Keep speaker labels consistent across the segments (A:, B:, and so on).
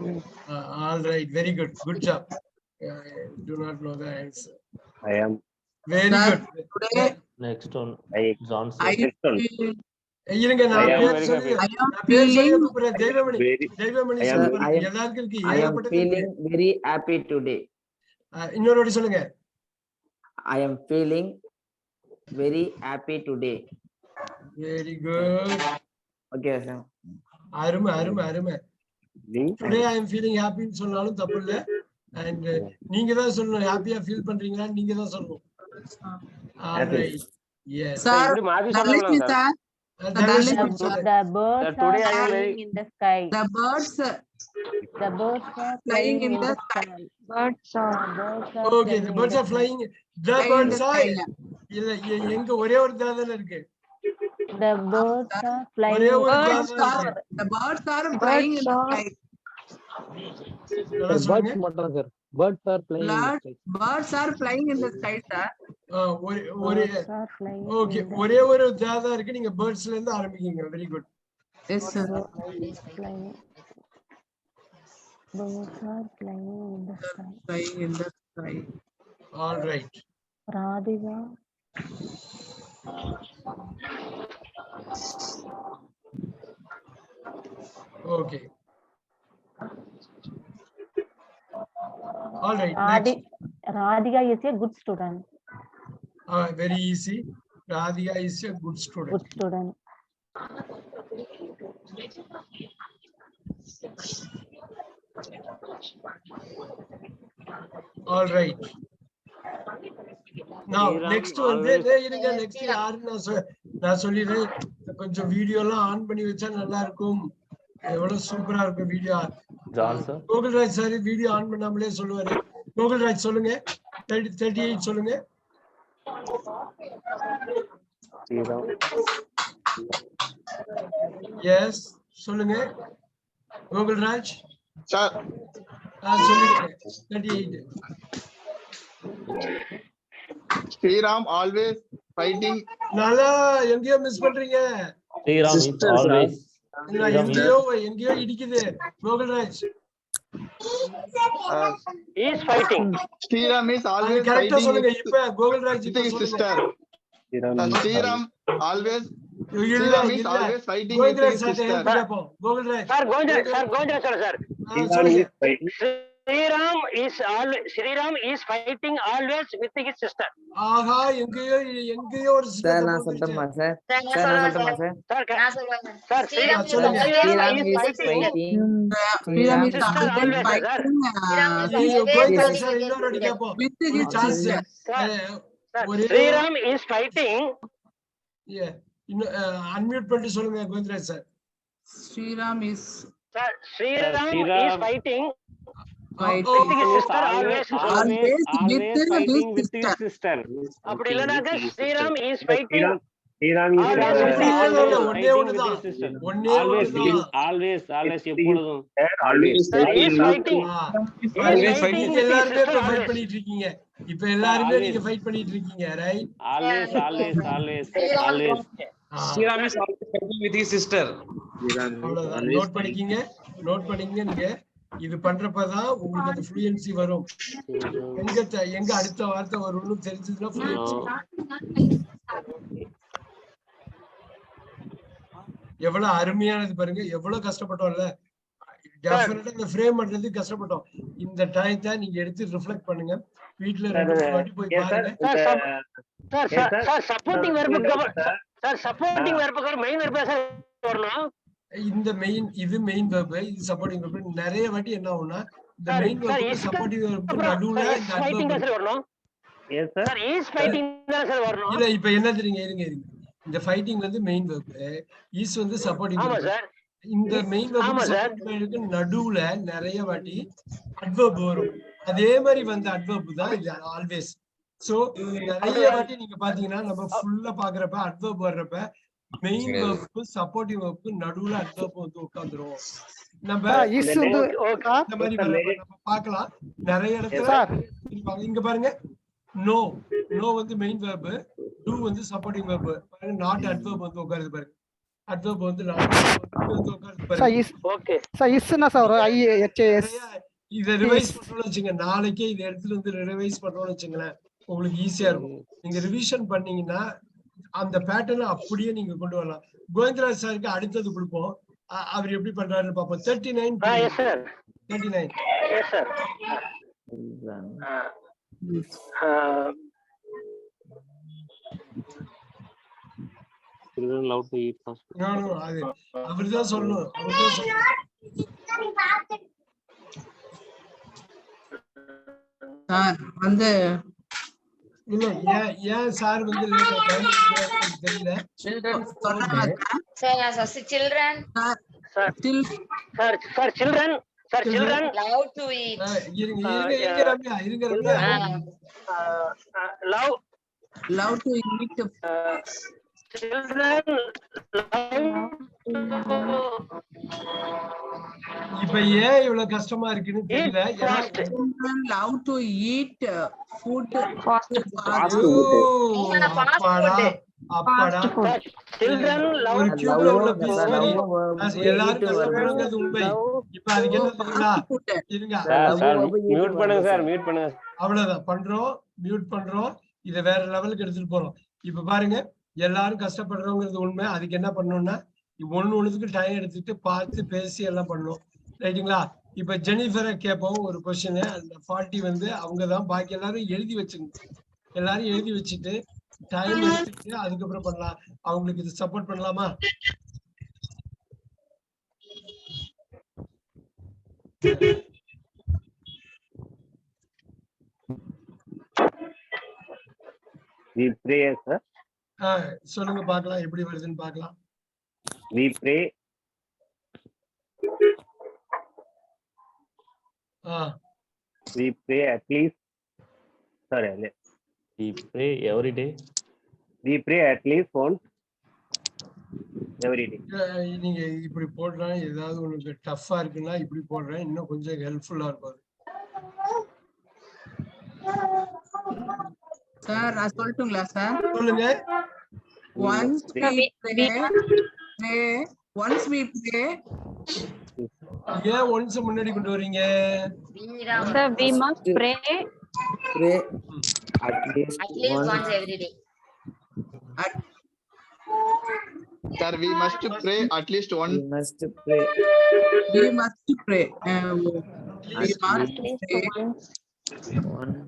A: All right, very good. Good job. Do not know the answer.
B: I am.
A: Very
C: Sir,
A: good.
C: today
D: Next one,
B: I
D: Johnson.
C: I
B: next one.
C: feel
A: இருங்க நான்
B: I am
A: பேர்
E: very
A: சொல்லி
E: happy.
C: I am
A: நான் பேர் சொல்லி
C: feeling
A: கூப்பிடுறேன். Deivamani
B: Very.
A: Deivamani
B: I am-
A: சொல்ல
F: Sir,
A: பாருங்க.
F: I am-
A: எல்லாருக்கும் இருக்கு
F: I am
A: ஏகப்பட்டது இருக்கு.
F: feeling very happy today.
A: இன்னொரு வாட்டி சொல்லுங்க.
F: I am feeling very happy today.
A: Very good.
F: Okay, sir.
A: அருமை அருமை அருமை.
B: Link.
A: Today I am feeling ஹாப்பின்னு சொன்னாலும் தப்பு இல்ல. அண்ட் நீங்க தான் சொல்லணும் ஹாப்பியா ஃபீல் பண்றீங்களா நீங்க தான் சொல்லணும்.
F: Happy.
A: Yes.
C: sir
E: இப்படி மாத்தி
C: Dhanlakshmi
E: சொல்லலாம்
C: sir
A: தனலட்சுமி
C: Dhanlakshmi
A: சொல்லு.
G: The birds
E: Sir, today
G: are
E: I am
G: flying
E: very-
G: in the sky.
C: the birds
G: The birds are flying in the sky.
H: Birds are
A: Okay, the birds are flying. The
C: flying in
A: birds
C: the
A: are
C: sky ல.
A: இல்ல எங்க ஒரே ஒரு தான இருக்கு.
G: The birds are flying
A: ஒரே
G: in
A: ஒரு
G: the
C: Birds
A: தான
C: are
A: இருக்கு.
C: the birds are flying in the
H: are-
C: sky.
A: நல்லா சொல்லுங்க.
D: மட்டும் sir. Birds are playing.
C: Birds are flying in the sky sir.
A: ஒரு ஒரு
G: birds are flying
A: okay
G: in the
A: ஒரே ஒரு தாதா இருக்கு நீங்க பேர்ட்ஸ்ல இருந்து ஆரம்பிக்கீங்க. Very good.
C: Yes sir.
G: flying. Birds are flying in the sky.
C: Flying in the sky.
A: All right.
G: Radhika.
A: Okay. All right. Next.
G: Radhika is a good student.
A: Very easy. Radhika is a good student.
G: Good student.
A: All right. Now next வந்து இருங்க next யாரு நான் சொல்லிடுறேன். கொஞ்சம் video எல்லாம் on பண்ணி வச்சா நல்லா இருக்கும். எவ்வளவு சூப்பரா இருக்கும் video.
D: Johnson.
A: Gokulraj sir video on பண்ணாமலே சொல்லுவாரு. கோகுல்ராஜ் சொல்லுங்க. 38 சொல்லுங்க. Yes சொல்லுங்க. கோகுல்ராஜ்
I: சார்
A: சொல்லுங்க. 38.
I: Sriram always fighting.
A: நல்லா எங்கேயோ மிஸ் பண்றீங்க.
D: Sriram is always.
A: எங்கேயோ இடிக்குது. Gokulraj
E: is fighting.
I: Sriram is always
A: கரெக்டா
I: ஃபைட்டிங்
A: சொல்லுங்க. இப்ப கோகுல்ராஜ் இப்ப
I: வித்
A: சொல்லுங்க.
I: சிஸ்டர். ஸ்ரீராம் ஆல்வேஸ்
A: இல்ல
I: Sriram is
A: இல்ல
I: always fighting with
A: Gokulraj
I: his
A: sir
I: sister.
A: Help கேப்போம். Gokulraj
E: Sir, Govinda sir.
A: சொல்லுங்க.
E: Sriram is fighting always with his sister.
A: ஆஹா எங்கேயோ ஒரு
F: Sir,
A: சிஸ்டர்
F: நான் சொல்லட்டுமா சார்? Sir, நான் சொல்லட்டுமா சார்?
E: Sir, Sriram
A: சொல்லுங்க.
F: Sriram is
E: fighting.
F: fighting.
C: Sriram is
E: Sister
C: always
E: always,
C: fighting
A: Gokulraj sir இன்னொரு வாட்டி கேப்போம்.
C: with his
A: chance
C: sister.
A: ஒரே
E: Sriram is fighting.
A: அன்மியூட் பண்ணிட்டு சொல்லுங்க Gokulraj sir.
C: Sriram is
E: Sir, Sriram is fighting.
C: fighting
E: With his sister always.
C: always with his sister.
E: அப்படி இல்லனாக்க Sriram is fighting.
B: Sriram is
A: ஒன்னே ஒண்ணுதான். ஒன்னே ஒண்ணுதான்.
D: Always எப்பொழுதும்.
B: always
E: Sir, he is fighting.
A: Always fighting. எல்லாருமே இப்ப ஃபைட் பண்ணிட்டு இருக்கீங்க. இப்ப எல்லாருமே நீங்க ஃபைட் பண்ணிட்டு இருக்கீங்க, right?
D: Always.
J: Sriram is always fighting with his sister.
A: அவ்வளவுதான். நோட் பண்ணிக்கங்க நீங்க. இது பண்றப்பதான் உங்களுக்கு அந்த ஃப்ளூயன்சி வரும். எங்க அடுத்த வார்த்தை வரும்னு தெரிஞ்சதுன்னா ஃப்ளூயன்சி வரும். எவ்வளவு அருமையானது பாருங்க. எவ்வளவு கஷ்டப்பட்டோம்ல. டெஃபினட்டா இந்த ஃப்ரேம் பண்றது கஷ்டப்பட்டோம். இந்த டைத்தை நீங்க எடுத்து ரிஃப்ளெக்ட் பண்ணுங்க. வீட்ல 2 வாட்டி போய் பாருங்க.
E: Sir, supporting verb main verb வரணும்.
A: இந்த மெயின் இது மெயின் வெர்ப், இது சப்போர்ட்டிங் வெர்ப். நிறைய வாட்டி என்ன ஆகும்னா இந்த மெயின் வெர்ப் சப்போர்ட்டிங் வெர்ப் நடுவுல இந்த அட்வர்ப்
E: வரணும்.
B: Yes sir.
E: Sir, is fighting தான் சார் வரணும்.
A: இல்ல இப்ப என்ன தெரியுங்க இருங்க. இந்த ஃபைட்டிங் வந்து மெயின் வெர்ப், இஸ் வந்து சப்போர்ட்டிங்
E: ஆமா
A: வெர்ப்.
E: சார்.
A: இந்த மெயின் வெர்ப் சப்போர்ட்டிங் நடுவுல நிறைய வாட்டி அட்வர்ப் வரும். அதே மாதிரி வந்த அட்வர்ப் தான் இது ஆல்வேஸ். சோ நிறைய வாட்டி நீங்க பாத்தீங்கன்னா நம்ம ஃபுல்லா பாக்குறப்ப அட்வர்ப் வர்றப்ப மெயின் வெர்ப் சப்போர்ட்டிவ் வெர்ப் நடுவுல அட்வர்ப் வந்து உட்கார்ந்துரும். நம்ம இந்த மாதிரி நம்ம பார்க்கலாம் நிறைய இடத்துல இருப்பாங்க. இங்க பாருங்க, நோ வந்து மெயின் வெர்ப், டு வந்து சப்போர்ட்டிங் வெர்ப். பாருங்க நாட் அட்வர்ப் வந்து உட்காருது பாருங்க. adverb வந்து லாஸ்ட் வந்து உட்கார்ந்து
H: சார்
A: பாருங்க.
H: Is
E: Okay.
H: சார் இஸ்னா சார் வரும் IHAS.
A: நிறைய இதை ரிவைஸ் பண்ணணும்னு வச்சுங்க, நாளைக்கே இதை எடுத்துட்டு வந்து ரிவைஸ் பண்ணணும்னு வச்சுங்களேன், உங்களுக்கு ஈஸியா இருக்கும். நீங்க ரிவிஷன் பண்ணீங்கன்னா அந்த பேட்டர்னை அப்படியே நீங்க கொண்டு வரலாம். கோவிந்தராஜ் சாருக்கு அடுத்தது கொடுப்போம், அவர் எப்படி பண்றாருன்னு பார்ப்போம். 39
E: Yes, sir.
A: 39
E: Yes, sir.
D: Children love to eat fast food.
A: No, அது அவர்தான் சொல்லணும், அவர்தான் சொல்லணும்.
C: சார் வந்து
A: இல்ல ஏன் சார் வந்து லேட் ஆயிட்டாரு தெரியல.
C: சொன்னாங்க
G: Children
E: Children
G: love to eat.
A: இருங்க ரம்யா, இருங்க Ramya.
C: love to eat.
E: Children
A: இப்ப ஏன் இவ்வளவு கஷ்டமா இருக்குன்னு தெரியல.
C: Children love to eat food.
A: அப்பாடா
E: Children love
A: ஒரு கியூப்ல உள்ள பீஸ் மாதிரி எல்லாரும் கஷ்டப்படுறது உண்மை. இப்ப அதுக்கு என்ன தெரியுங்களா, இருங்க
B: மியூட் பண்ணுங்க சார், மியூட் பண்ணுங்க.
A: அவ்வளவுதான் பண்றோம், மியூட் பண்றோம், இதை வேற லெவலுக்கு எடுத்துட்டு போறோம். இப்ப பாருங்க, எல்லாரும் கஷ்டப்படுறோங்கிறது உண்மை. அதுக்கு என்ன பண்ணணும்னா ஒண்ணுக்கு டைம் எடுத்துட்டு பார்த்து பேசி எல்லாம் பண்ணணும், ரைட்டுங்களா? இப்ப ஜெனிஃபரை கேட்போம் ஒரு கொஸ்டின். அந்த 40 வந்து அவங்கதான், பாக்கி எல்லாரும் எழுதி வச்சுங்க. எல்லாரும் எழுதி வச்சுட்டு டைம் எடுத்துட்டு அதுக்கப்புறம் பண்ணலாம். அவங்களுக்கு இது சப்போர்ட் பண்ணலாமா?
B: We pray, sir.
A: சொல்லுங்க பார்க்கலாம், எப்படி வருதுன்னு பார்க்கலாம்.
B: We pray. We pray at least. Sorry,
D: We pray every day.
B: we pray at least once every day.
A: நீங்க இப்படி போடுறேன், ஏதாவது உங்களுக்கு டஃப்பா இருக்குன்னா இப்படி போடுறேன், இன்னும் கொஞ்சம் ஹெல்ப்ஃபுல்லா இருக்கும்.
C: சார் நான் சொல்லட்டுங்களா சார்?
A: சொல்லுங்க.
C: Once we pray, once we pray.
A: ஏன் ஒன்ஸ் முன்னாடி கொண்டு வரீங்க?
G: Sir, we must pray
F: at least
G: once every day.
I: Sir, we must pray at least
F: we
I: once.
F: must pray
C: We must pray. We must
G: At least
C: pray
G: once.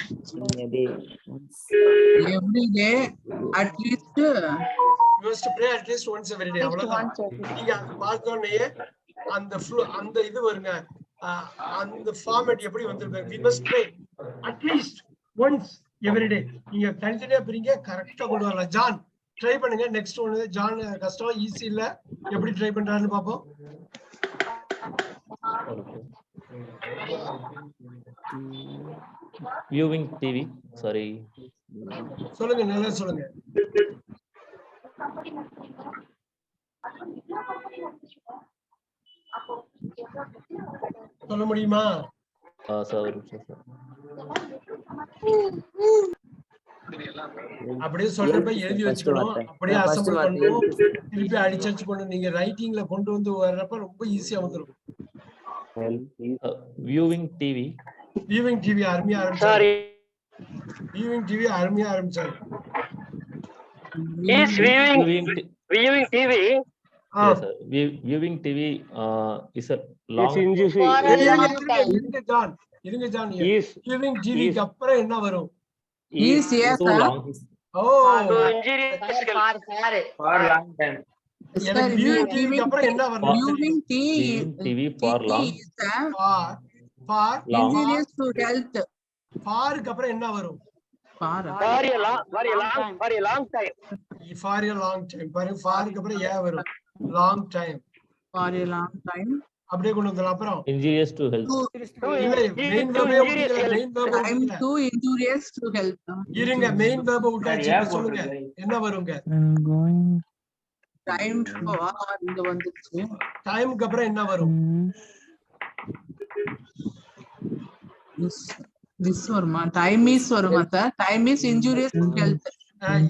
F: once in a day. Once.
C: every day. At least
A: You must pray at least once every day. அவ்வளவுதான். நீங்க அது பார்த்தோன்னே அந்த இது வருங்க, அந்த format எப்படி வந்திருக்கு. We must pray at least once every day. நீங்க தனித்தனியா பிரிங்க, கரெக்டா கொண்டு வரலாம். ஜான் ட்ரை பண்ணுங்க. நெக்ஸ்ட் ஒன்னு ஜான் கஷ்டம், ஈஸி இல்ல, எப்படி ட்ரை பண்றாருன்னு பாப்போம்.
D: Viewing TV. Sorry.
A: சொல்லுங்க, நல்லா சொல்லுங்க. சொல்ல முடியுமா?
D: Sir.
A: அப்படியே சொல்றப்ப எழுதி வச்சுக்கணும், அப்படியே அசம்பிள் பண்ணணும், திருப்பி அடிச்சு பண்ணணும். நீங்க ரைட்டிங்ல கொண்டு வந்து வர்றப்ப ரொம்ப ஈஸியா வந்துடும்.
D: Viewing TV.
A: வியூவிங் டிவி அருமையா ஆரம்பிச்சாரு.
E: Sorry.
A: வியூவிங் டிவி அருமையா ஆரம்பிச்சாரு.
E: Is viewing TV.
D: Yes, sir. Viewing TV is a long.
A: இருங்க ஜான்.
B: Is
A: வியூவிங் டிவிக்கு அப்புறம் என்ன வரும்?
C: is yes
D: too
C: sir.
D: long.
A: O,
E: To injurious physical.
F: For long time.
A: எனக்கு வியூவிங் டிவிக்கு அப்புறம் என்ன வரும்?
C: Viewing
D: Viewing TV for long.
C: is a
A: for
D: Long.
C: injurious to health.
A: ஃபாருக்கு அப்புறம் என்ன வரும்?
C: For
E: For a long time.
A: For a long time. பாருங்க, ஃபாருக்கு அப்புறம் ஏன் வரும்? Long time.
C: for a long time.
A: அப்படியே கொண்டு வந்துடலாம். அப்புறம்
D: Injurious to health.
A: Main
C: Time to injurious to health.
A: இருங்க, மெயின் வேர்ப விட்டாச்சு. இப்ப சொல்லுங்க என்ன வருங்க?
C: Time for இங்க வந்துச்சு.
A: டைம்க்கு அப்புறம் என்ன வரும்?
C: This வருமா? Time is வருமா sir? Time is injurious to health.
A: Time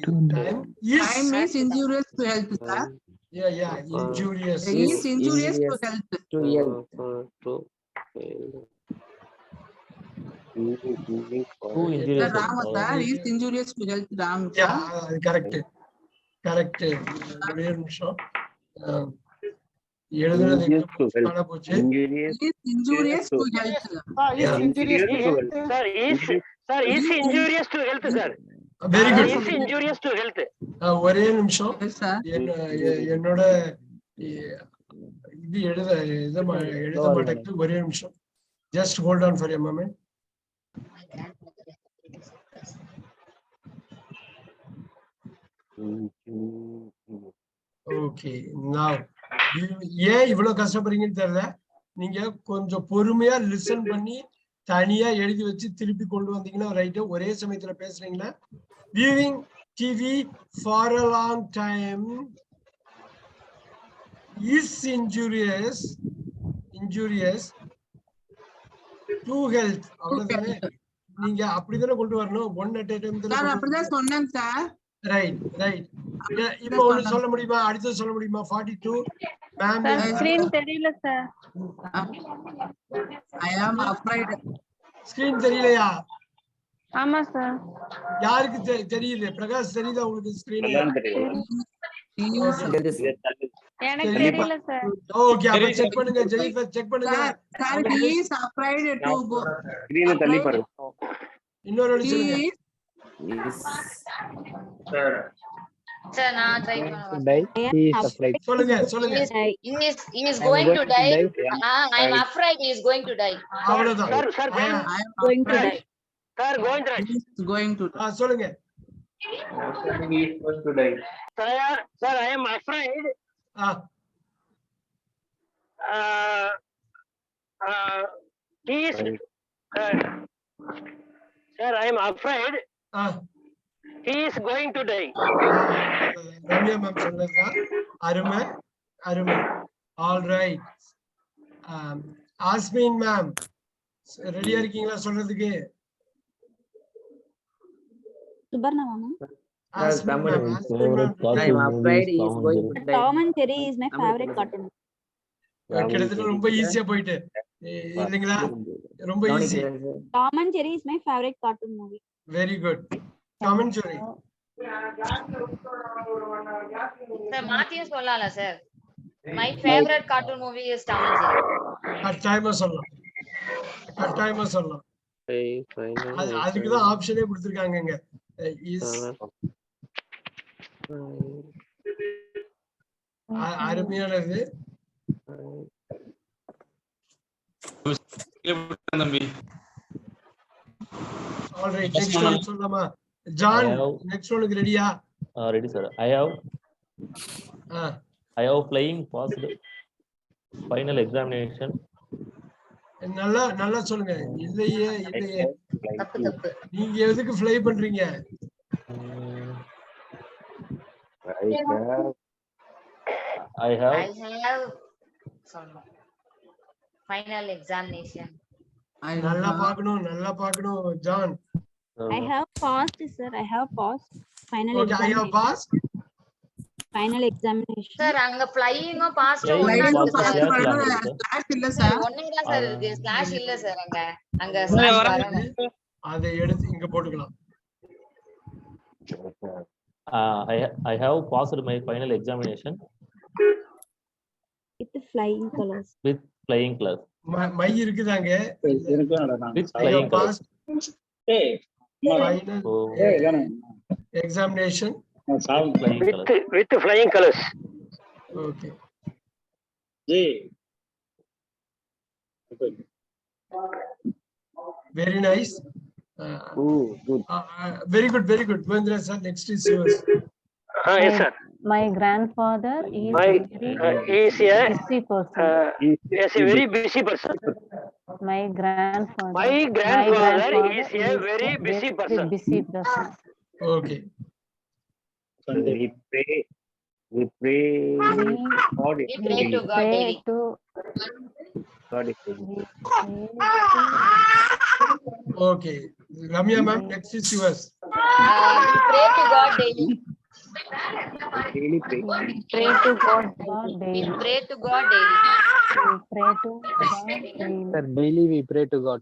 C: Time is injurious to health sir.
A: Yeah, injurious.
C: Is injurious to health.
F: To health.
D: Who injurious?
C: Wrong, sir. Is injurious to health. Wrong, sir.
A: Yeah, correct. ஒரே நிமிஷம். எழுதுனது எங்க போச்சு? காண போச்சு.
B: Injurious.
C: Is injurious to health.
A: Yeah.
H: injurious to health.
E: Sir, is injurious to health, sir.
A: Very good.
E: Is injurious to health.
A: ஒரே நிமிஷம்.
C: Yes, sir.
A: என்னோட இது எழுத மாட்டேங்குது. ஒரே நிமிஷம். Just hold on for a moment. Okay, now ஏன் இவ்வளவு கஷ்டப்படுறீங்கன்னு தெரியல. நீங்க கொஞ்சம் பொறுமையா லிசன் பண்ணி தனியா எழுதி வச்சு திருப்பி கொண்டு வந்தீங்கன்னா ரைட்டு. ஒரே சமயத்துல பேசுறீங்களா? viewing TV for a long time is injurious to health. அவ்வளவுதானே? நீங்க அப்படிதானே கொண்டு வரணும். One at a time
C: Sir, அப்படிதான் சொன்னேன் சார்.
A: ரைட். இப்போ ஒண்ணு சொல்ல முடியுமா? அடுத்து சொல்ல முடியுமா? 42 மேம்
G: ஸ்கிரீன் தெரியல sir.
C: I am afraid.
A: Screen தெரியலையா?
G: ஆமா சார்.
A: யாருக்கு தெரியுது? பிரகாஷ் தெரியுதா உங்களுக்கு ஸ்கிரீன்?
G: எனக்கு தெரியல சார்.
A: ஓகே, அப்ப செக் பண்ணுங்க. ஜெனிஃபர் செக் பண்ணுங்க.
C: Sir, he is afraid to go.
B: Screen தள்ளி பாருங்க.
A: இன்னொரு வாட்டி சொல்லுங்க.
K: Sir, நான் ட்ரை பண்ணுவேன்.
F: He is afraid.
A: சொல்லுங்க.
K: He is going to die. I am afraid he is going to die.
A: அவ்வளவுதான்.
E: Sir,
C: I am
G: Going to die.
E: sir, going to.
C: he is going to.
A: சொல்லுங்க.
E: Sir, I am afraid. He is. Sir, I am afraid. He is going to die.
A: Ramya ma'am சொன்னதா? அருமை. All right. Asmin ma'am ரெடியா இருக்கீங்களா சொல்றதுக்கு?
G: Suparna ma'am.
A: Asmin ma'am.
F: I am afraid he is going to die.
G: Tom and Jerry is my favorite cartoon.
A: கிட்டத்தட்ட ரொம்ப ஈஸியா போயிட்டு இல்லைங்களா? ரொம்ப easy.
G: Tom and Jerry is my favorite cartoon movie.
A: Very good. Comment சொல்லி.
K: Sir, மாத்தியே சொல்லலாம்ல sir. My favorite cartoon movie is Tom and Jerry.
A: கட்டாயமா சொல்லலாம். அதுக்கு தான் ஆப்ஷனே கொடுத்திருக்காங்கங்க. இஸ் அருமையானது. ஆல் ரைட், நெக்ஸ்ட் ஒன் சொல்லலாமா? ஜான், நெக்ஸ்ட் ஒன்க்கு ரெடியா?
D: Ready, sir. I have flying passed final examination.
A: நல்லா சொல்லுங்க. இல்லையே.
K: தப்பு.
A: நீங்க எதுக்கு ஃப்ளை பண்றீங்க?
D: I have
K: final examination.
A: நல்லா பார்க்கணும் John.
G: I have passed, sir. I have passed final
A: Okay, I have passed
G: final examination.
K: Sir, அங்க flying or past
C: Flying
K: ஒண்ணே
C: or past
K: தான்
C: slash இல்ல sir.
K: sir இருக்கு. slash இல்ல sir அங்க slash வரணும்.
A: அதை எடுத்து இங்க போட்டுக்கலாம்.
D: I have passed my final examination
G: With flying colors.
D: with flying colors.
A: மை இருக்குதாங்க.
D: With flying colors.
A: Final examination
D: Flying colors.
E: With flying colors.
A: okay. Very nice.
B: Good.
A: Very good. Goindra sir, next is yours.
E: Yes, sir.
G: My grandfather is
E: Is a
G: busy person.
E: is a very busy person.
G: My grandfather.
E: My grandfather is a very busy person.
A: Okay.
B: We pray God
K: We pray to God daily.
A: Okay. Ramya ma'am, next is yours.
K: We pray to God daily.
B: Daily pray.
G: Pray to God
K: We
G: daily.
K: pray to God daily.
G: We pray to God daily.
F: Sir, daily we pray to God.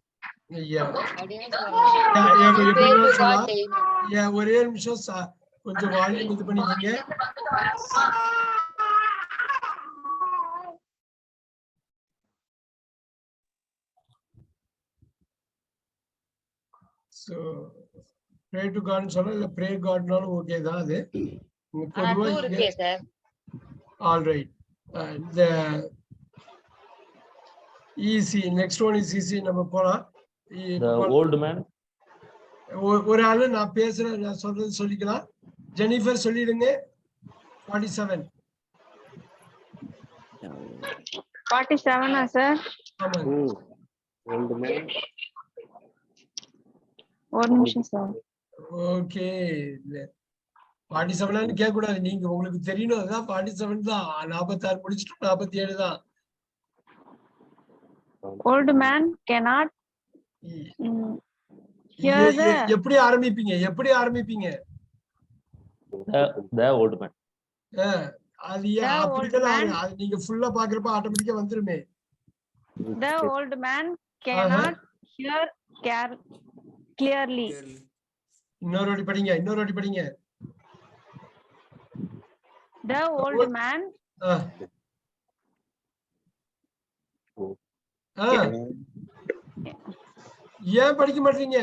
A: Yeah.
K: அப்படின்னு சொல்லலாம்.
A: Yeah,
K: We
A: எப்படி
K: pray to
A: வேணாலும்
K: God
A: சொல்லலாம்.
K: daily.
A: Yeah, ஒரே நிமிஷம் கொஞ்சம் volume இது பண்ணிக்கிங்க. So pray to God சொல்ல இல்ல pray Godனாலும் ஓகே தான் அது.
K: ஆனா
A: பொதுவா
K: டூ இருக்கே sir.
A: all right. The easy, next one is easy. நம்ம போலாம்.
D: The old man.
A: ஒரு ஆளு நான் பேசுறேன், நான் சொல்றது சொல்லிக்கலாம். ஜெனிஃபர் சொல்லிடுங்க. 47.
G: 47 சார்.
A: ஆமாங்க.
B: Old man.
G: ஒரு நிமிஷம் சார்.
A: ஓகே. 47 கேட்க கூடாது, நீங்க உங்களுக்கு தெரியணும். அதான் 47 தான். 46 முடிச்சிட்டு 47 தான்.
G: Old man cannot hear the
A: எப்படி ஆரம்பிப்பீங்க? எப்படி ஆரம்பிப்பீங்க?
D: The old man.
A: அது அப்படிதான். அது நீங்க ஃபுல்லா பாக்குறப்ப ஆட்டோமேட்டிக்கா வந்துருமே.
G: The old man cannot hear clearly.
A: இன்னொரு வாட்டி படிங்க, இன்னொரு வாட்டி படிங்க.
G: The old man
A: ஏன் படிக்க மாட்டீங்க?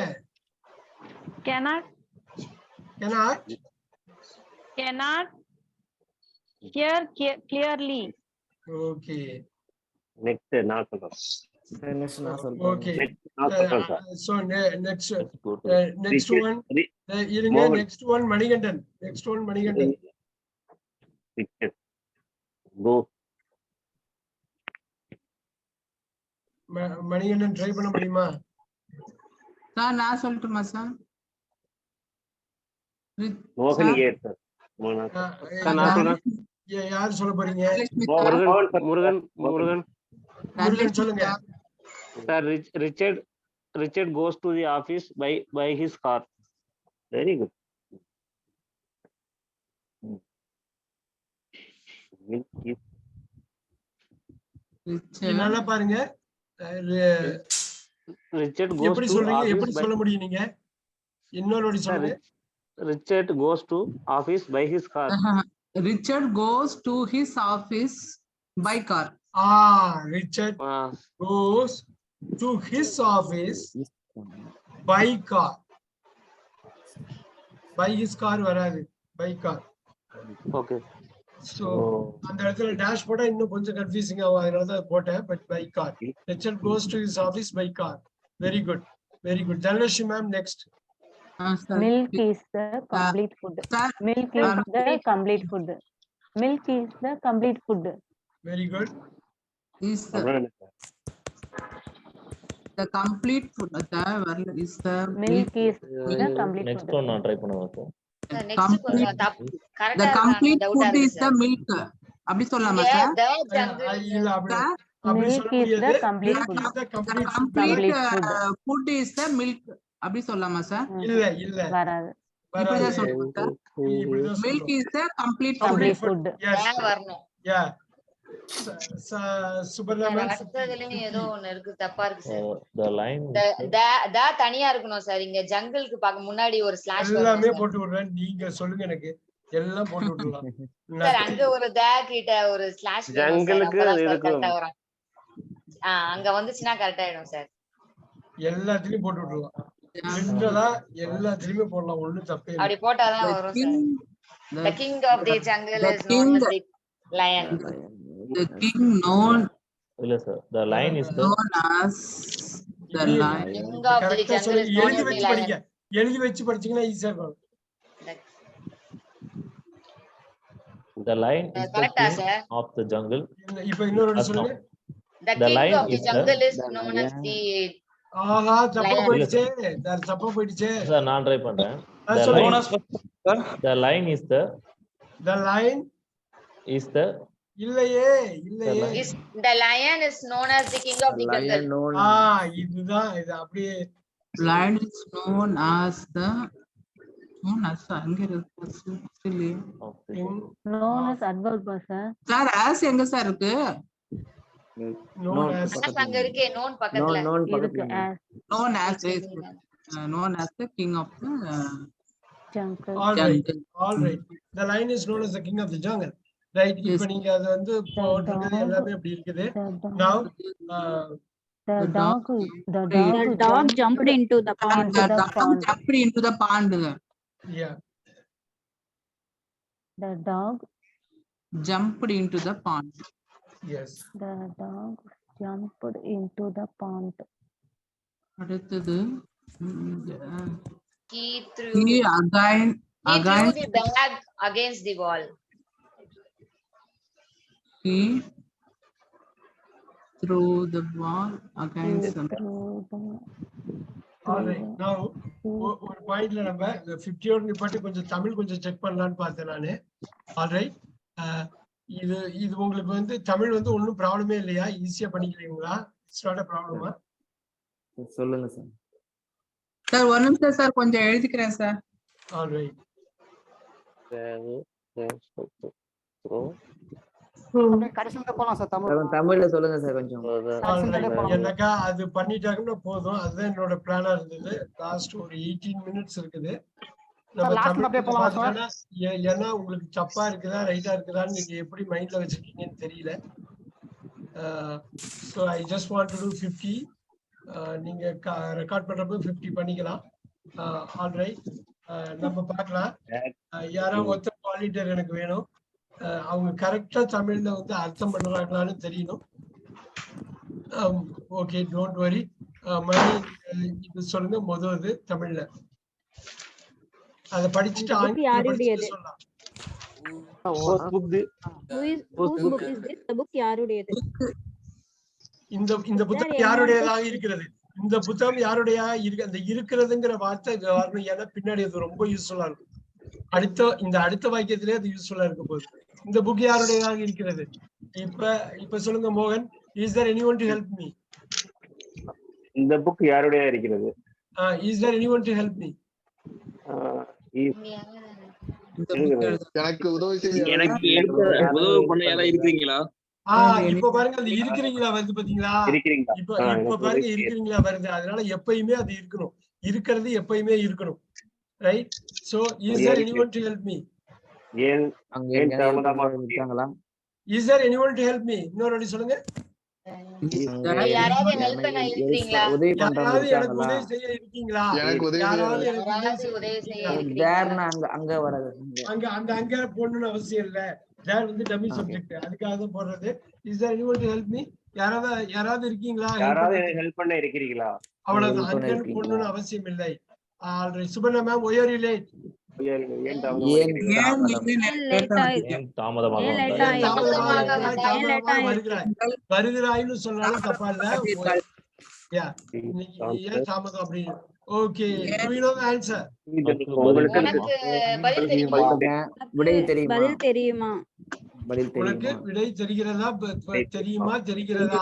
G: cannot hear clearly.
A: Okay.
B: Next நான் சொல்றேன்.
A: Okay. So next one. இருங்க, next one Manikandan. Next one Manikandan.
B: Go.
A: Manikandan try பண்ண முடியுமா?
C: சார் நான் சொல்லட்டுமா சார்?
B: மோகன் ஏர் சார்.
A: யார் சொல்ல போறீங்க?
J: முருகன்
A: முருகன் சொல்லுங்க.
J: Sir, Richard goes to the office by his car.
B: Very good.
A: நல்லா பாருங்க.
J: Richard goes
A: எப்படி
J: to
A: சொல்றீங்க?
J: office
A: எப்படி சொல்ல முடியும் நீங்க? இன்னொரு வாட்டி சொல்லுங்க.
J: Richard goes to office by his car.
C: Richard goes to his office by car.
A: Richard goes to his office by car. By his car வராது, by car.
J: Okay.
A: So அந்த இடத்துல டேஷ் போட்டா இன்னும் கொஞ்சம் கன்ஃபியூசிங் ஆகும், அதனால தான் போட்டேன். But by car. Richard goes to his office by car. Very good, very good. Dhanashri ma'am, next.
G: Milk is the complete food. Milk is the complete food. Milk is the complete food.
A: Very good.
C: Is the complete food. Is the
G: milk is the complete
D: next
G: food.
D: one நான் try பண்ணுவேன்.
K: Next கொஞ்சம் தப்பு.
C: The
K: கரெக்ட்டா
C: complete
K: doubt
C: food
K: ஆகுது
C: is the milk. அப்படி சொல்லலாமா
K: sir?
C: Sir?
A: இல்ல அப்படி சொல்ல
G: Milk is the
A: முடியாது.
G: complete
A: Milk
G: food.
A: is the complete food.
C: Complete
G: food.
C: food is the milk. அப்படி சொல்லலாமா சார்?
A: இல்ல
G: வராது.
C: இப்படிதான் சொல்லுங்க sir. Milk is the complete
G: Complete
C: food.
G: food.
A: Yes.
K: வரணும்.
A: Yeah. Subarna ma'am.
K: அடுத்ததுலயும் ஏதோ ஒண்ணு இருக்கு, தப்பா இருக்கு சார்.
D: The line
K: த தனியா இருக்கணும் சார். இங்க ஜங்கிளுக்கு பாக்க முன்னாடி ஒரு ஸ்லாஷ்
A: எல்லாமே
K: வரும்
A: போட்டு விடுறேன், நீங்க சொல்லுங்க. எனக்கு எல்லாம் போட்டு விட்டுறலாம்
K: சார். அங்க ஒரு த கிட்ட ஒரு ஸ்லாஷ்
J: ஜங்கிளுக்கு
K: கரெக்ட்டா வரும். அங்க வந்துச்சுன்னா கரெக்ட் ஆயிடும் சார்.
A: எல்லாத்துலயும் போட்டு விட்டுறலாம். லிட்டரலா எல்லாத்துலயுமே போடலாம், ஒண்ணும் தப்பே இல்லை.
K: அப்படி போட்டாதான் வரும் sir. The king of the jungle is known as the lion.
C: The king known
D: இல்ல sir. The line is the
C: as the lion.
K: King of the
A: கரெக்டா
K: jungle is known
A: எழுதி
K: as the
A: வச்சு படிங்க.
K: lion.
A: எழுதி வச்சு படிச்சீங்கன்னா ஈஸியா இருக்கும்.
D: The lion is the
K: கரெக்ட்டா
D: king
K: sir?
D: of the jungle.
A: இப்ப இன்னொரு வாட்டி சொல்லுங்க.
K: The
D: The
K: king
D: lion
K: of the
D: is
K: jungle is known as the
A: ஆஹா, தப்பா
K: lion.
A: போயிடுச்சே. தப்பா போயிடுச்சே.
D: சார் நான் ட்ரை பண்றேன்.
A: சொல்லுங்க.
D: The line is the
A: The lion இல்லையே.
K: The lion is known as the king of the jungle.
A: இதுதான் இது அப்படியே.
C: Lion is known as the known as அங்க இருக்கு இல்லையே.
G: known as adverb sir.
C: Sir as எங்க சார் இருக்கு?
A: known as
K: அங்க இருக்கே known பக்கத்துல
G: இருக்கு as.
C: known as is known as the king of the
G: jungle.
A: all right the lion is known as the king of the jungle right இப்போ நீங்க அது வந்து போடுறது எல்லாமே அப்படி இருக்குது now
G: the dog
L: jumped into the pond.
C: The dog jumped into the pond.
A: yeah
G: the dog
C: jumped into the pond.
A: yes
G: the dog jumped into the pond.
C: அடுத்தது
K: he threw
C: he again
K: the bag against the wall.
C: he threw the ball against the
A: all right now ஒரு பாயிண்ட்ல நம்ம 50 ஓட நிப்பாட்டி கொஞ்சம் தமிழ் கொஞ்சம் check பண்ணலாம்னு பார்த்தேன் நானு all right இது உங்களுக்கு வந்து தமிழ் வந்து ஒண்ணும் ப்ராப்ளமே இல்லையா ஈஸியா பண்ணிக்கிறீங்களா இட்ஸ் நாட் a ப்ராப்ளமா
F: சொல்லுங்க சார்.
C: சார் ஒரு நிமிஷம் சார் கொஞ்சம் எழுதிக்கிறேன் சார்.
A: all right
H: கடைசியில போலாம் சார் தமிழ்.
F: தமிழ்ல சொல்லுங்க சார் கொஞ்சம்.
A: எனக்கா அது பண்ணிட்டாங்கன்னா போதும் அதுதான் என்னோட பிளானா இருந்தது லாஸ்ட் ஒரு 18 மினிட்ஸ் இருக்குது நம்ம தமிழ்ல ஏன்னா உங்களுக்கு தப்பா இருக்குதா ரைட்டா இருக்குதான்னு நீங்க எப்படி மைண்ட்ல வச்சிருக்கீங்கன்னு தெரியல so I just want to do 50 நீங்க ரெக்கார்ட் பண்றப்ப 50 பண்ணிக்கலாம் all right நம்ம பார்க்கலாம் யாரோ ஒருத்தர் வாலண்டியர் எனக்கு வேணும் அவங்க கரெக்டா தமிழ்ல வந்து அர்த்தம் பண்றாங்களான்னு தெரியணும் ஓகே டோன்ட் வரி மணி இது சொல்லுங்க முதல்ல தமிழ்ல அத படிச்சிட்டு ஆங்கிலத்துல சொல்லலாம் இந்த புத்தகம் யாருடையதாக இருக்கிறது இந்த புத்தகம் யாருடைய இருக்கு அந்த இருக்கிறதுங்கிற வார்த்தை வரணும் ஏன்னா பின்னாடி அது ரொம்ப யூஸ்ஃபுல்லா இருக்கும் அடுத்த வாக்கியத்திலே அது யூஸ்ஃபுல்லா இருக்க போகுது இந்த புக் யாருடையதாக இருக்கிறது இப்ப சொல்லுங்க மோகன் is there anyone to help me
B: இந்த புக் யாருடைய இருக்கிறது
A: is there anyone to help me
I: எனக்கு உதவி செய்ய
J: எனக்கு உதவி பண்ண யாரா இருக்கீங்களா
A: இப்ப பாருங்க அது இருக்கிறீங்களா வருது பாத்தீங்களா இப்ப பாருங்க இருக்கிறீங்களா வருது அதனால எப்பயுமே அது இருக்கணும் இருக்கிறது எப்பயுமே இருக்கணும் right so is there anyone to help me is there anyone to help me இன்னொரு சொல்லுங்க
K: யாராவது ஹெல்ப் பண்ண இருக்கீங்களா
A: யாராவது எனக்கு உதவி செய்ய இருக்கீங்களா யாராவது எனக்கு
K: உதவி செய்ய இருக்கீங்களா
F: அங்க வராது
A: அங்க போடணும்னு அவசியம் இல்ல தேர் வந்து டம்மி சப்ஜெக்ட் அதுக்காக தான் போடுறது is there anyone to help me யாராவது இருக்கீங்களா
B: யாராவது ஹெல்ப் பண்ண இருக்கீங்களா
A: அவ்வளவுதான் அங்க போடணும்னு அவசியம் இல்லை already Suparna ma'am why are you late வருகிறாய்னு சொன்னாலும் தப்பா இல்ல ஏன் தாமதம் அப்படின்னு ஓகே ஆன்சர்
L: பதில் தெரியுமா
A: உனக்கு விடை தெரிகிறதா தெரியுமா தெரிகிறதா